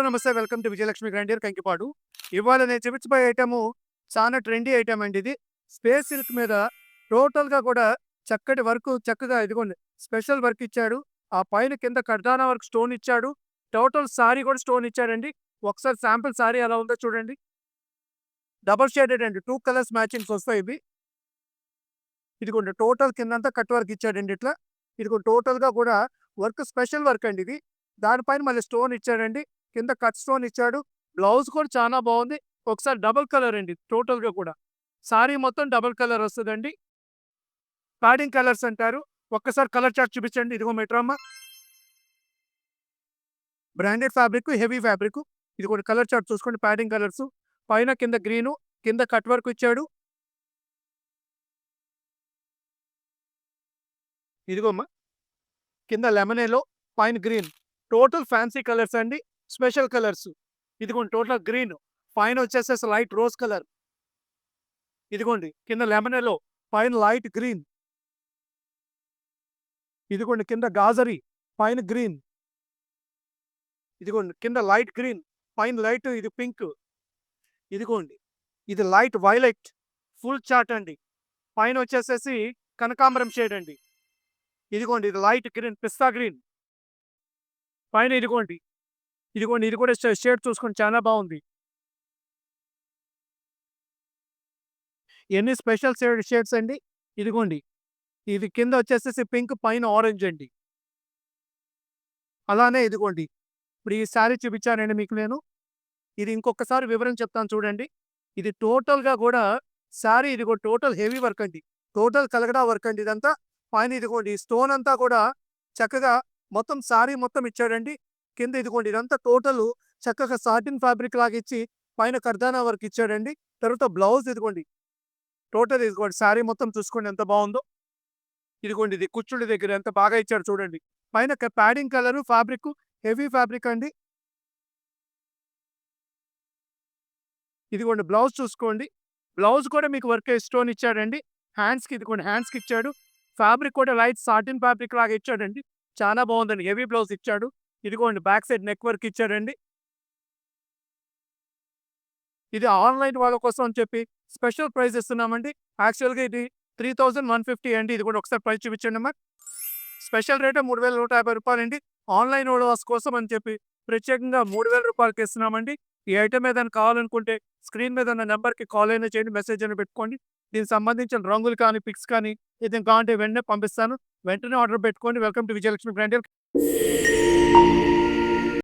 నమస్తే. Welcome to Vijayalakshmi grandeur Kankipadu. ఇవాళ నేను చూపించబోయే ఐటెము చాలా ట్రెండీ ఐటెమ్ అండి ఇది. స్పేస్ సిల్క్ మీద టోటల్‌గా కూడా చక్కటి వర్కు చక్కగా ఇదిగోండి స్పెషల్ వర్క్ ఇచ్చాడు. ఆ పైన కింద కర్దానా వర్క్ స్టోన్ ఇచ్చాడు. టోటల్ సారీ కూడా స్టోన్ ఇచ్చాడండి. ఒకసారి శాంపిల్ సారీ ఎలా ఉందో చూడండి. డబుల్ షేడెడ్ అండి. 2 కలర్స్ మ్యాచింగ్స్ వస్తాయి ఇవి. ఇదిగోండి టోటల్ కిందంతా కట్ వర్క్ ఇచ్చాడండి ఇట్లా. ఇదిగో టోటల్‌గా కూడా వర్క్ స్పెషల్ వర్క్ అండి ఇది. దానిపైన మళ్ళీ స్టోన్ ఇచ్చాడండి. కింద కట్ స్టోన్ ఇచ్చాడు. బ్లౌజ్ కూడా చాలా బావుంది. ఒకసారి డబుల్ కలర్ అండి టోటల్‌గా కూడా. సారీ మొత్తం డబుల్ కలర్ వస్తదండి. ప్యాడింగ్ కలర్స్ అంటారు. ఒక్కసారి కలర్ చార్ట్ చూపించండి. ఇదిగో మెట్రమ్మ. Branded fabric, heavy fabric. ఇదిగోండి కలర్ చార్ట్ చూసుకోండి. Padding colours. పైన కింద గ్రీను, కింద కట్ వర్క్ ఇచ్చాడు. ఇదిగోమ్మ కింద లెమన్ యెల్లో, పైన గ్రీన్. టోటల్ ఫ్యాన్సీ కలర్స్ అండి. Special colours. ఇదిగోండి టోటల్ గ్రీన్. పైన వచ్చేసేసి లైట్ రోజ్ కలర్. ఇదిగోండి కింద లెమన్ యెల్లో, పైన లైట్ గ్రీన్. ఇదిగోండి కింద గాజరీ, పైన గ్రీన్. ఇదిగోండి కింద లైట్ గ్రీన్, పైన లైట్ ఇది పింక్. ఇదిగోండి ఇది లైట్ వైలెట్. ఫుల్ చాట్ అండి. పైన వచ్చేసేసి కనకాంబరం షేడ్ అండి. ఇదిగోండి ఇది లైట్ గ్రీన్, పిస్తా గ్రీన్. పైన ఇదిగోండి ఇది కూడా షేడ్ చూసుకోండి చాలా బాగుంది. ఎన్ని స్పెషల్ షేడ్స్ అండి. ఇదిగోండి ఇది కింద వచ్చేసేసి పింక్, పైన ఆరెంజ్ అండి. అలానే ఇదిగోండి ఇప్పుడు ఈ శారీ చూపించానండి మీకు నేను. ఇది ఇంకొకసారి వివరం చెప్తాను చూడండి. ఇది టోటల్‌గా కూడా శారీ ఇదిగో టోటల్ హెవీ వర్క్ అండి. టోటల్ కలగడా వర్క్ అండి ఇదంతా. పైన ఇదిగోండి స్టోన్ అంతా కూడా చక్కగా మొత్తం శారీ మొత్తం ఇచ్చాడండి. కింద ఇదిగోండి ఇదంతా టోటలు చక్కగా సాటిన్ ఫ్యాబ్రిక్ లాగా ఇచ్చి పైన కర్దానా వర్క్ ఇచ్చాడండి. తర్వాత బ్లౌజ్ ఇదిగోండి టోటల్ ఇదిగోండి శారీ మొత్తం చూసుకోండి ఎంత బావుందో. ఇదిగోండి ఇది కుచ్చుళ్ళ దగ్గర ఎంత బాగా ఇచ్చాడు చూడండి. పైన padding colour fabric heavy fabric అండి. ఇదిగోండి బ్లౌజ్ చూసుకోండి. బ్లౌజ్ కూడా మీకు వర్క్ స్టోన్ ఇచ్చాడండి. హ్యాండ్స్‌కి ఇదిగోండి హ్యాండ్స్‌కి ఇచ్చాడు. ఫ్యాబ్రిక్ కూడా లైట్ సాటిన్ ఫ్యాబ్రిక్ లాగా ఇచ్చాడండి. చాలా బావుందండి. హెవీ బ్లౌజ్ ఇచ్చాడు. ఇదిగోండి బ్యాక్ సైడ్ నెక్ వర్క్ ఇచ్చాడండి. ఇది ఆన్‌లైన్ వాళ్ళ కోసం అని చెప్పి స్పెషల్ ప్రైస్ ఇస్తున్నామండి. యాక్చువల్‌గా ఇది 3150 అండి. ఇది కూడా ఒకసారి ప్రైస్ చూపించండమ్మా. స్పెషల్ రేటే రూ. 3150 అండి. ఆన్‌లైన్ ఓడర్స్ కోసం అని చెప్పి ప్రత్యేకంగా రూ. 3000కి ఇస్తున్నామండి. ఈ ఐటెమ్ ఏదైనా కావాలనుకుంటే స్క్రీన్ మీద ఉన్న నంబర్‌కి కాల్ అయినా చేయండి, మెసేజ్ అయినా పెట్టుకోండి. దీనికి సంబంధించిన రంగులు కానీ, పిక్స్ కానీ ఏదైనా కావాలంటే వెంటనే పంపిస్తాను. వెంటనే ఆర్డర్ పెట్టుకోండి. Welcome to Vijayalakshmi branded.